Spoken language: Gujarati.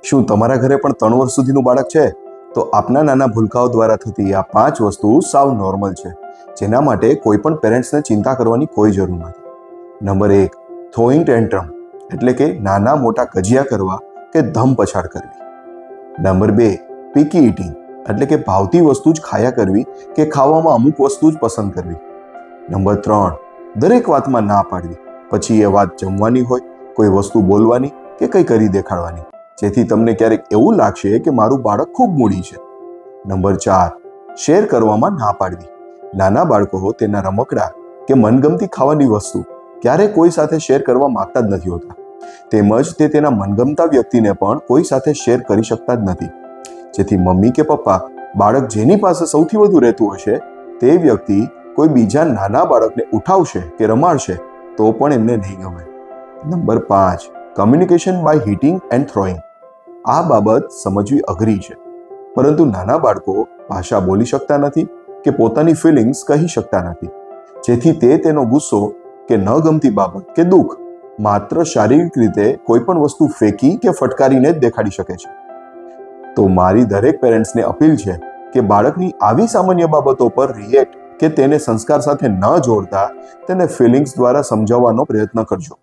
શું તમારા ઘરે પણ 3 વર્ષ સુધીનું બાળક છે? તો આપના નાના ભૂલકાઓ દ્વારા થતી આ 5 વસ્તુ સાવ નોર્મલ છે, જેના માટે કોઈ પણ પેરેન્ટ્સને ચિંતા કરવાની કોઈ જરૂર નથી. નંબર 1, થ્રોઈંગ ટેન્ટ્રમ, એટલે કે નાના મોટા કજિયા કરવા કે ધમ પછાડ કરવી. નંબર 2, પીકી ઈટિંગ, એટલે કે ભાવતી વસ્તુ જ ખાયા કરવી કે ખાવામાં અમુક વસ્તુ જ પસંદ કરવી. નંબર 3, દરેક વાતમાં ના પાડવી, પછી એ વાત જમવાની હોય, કોઈ વસ્તુ બોલવાની કે કંઈ કરી દેખાડવાની, જેથી તમને ક્યારેક એવું લાગશે કે મારું બાળક ખૂબ મૂડી છે. નંબર 4, શેર કરવામાં ના પાડવી. નાના બાળકો તેના રમકડા કે મનગમતી ખાવાની વસ્તુ ક્યારેય કોઈ સાથે શેર કરવા માંગતા જ નથી હોતા, તેમજ તે તેના મનગમતા વ્યક્તિને પણ કોઈ સાથે શેર કરી શકતા જ નથી, જેથી મમ્મી કે પપ્પા બાળક જેની પાસે સૌથી વધુ રહેતું હશે તે વ્યક્તિ કોઈ બીજા નાના બાળકને ઉઠાવશે કે રમાડશે તો પણ એમને નહીં ગમે. Number 5, communication by hitting and throwing. આ બાબત સમજવી અઘરી છે, પરંતુ નાના બાળકો ભાષા બોલી શકતા નથી કે પોતાની ફિલિંગ્સ કહી શકતા નથી, જેથી તે તેનો ગુસ્સો કે ન ગમતી બાબત કે દુઃખ માત્ર શારીરિક રીતે કોઈ પણ વસ્તુ ફેંકી કે ફટકારીને જ દેખાડી શકે છે. તો મારી દરેક પેરેન્ટ્સને અપીલ છે કે બાળકની આવી સામાન્ય બાબતો પર રિએક્ટ કે તેને સંસ્કાર સાથે ન જોડતા તેને ફિલિંગ્સ દ્વારા સમજાવવાનો પ્રયત્ન કરજો.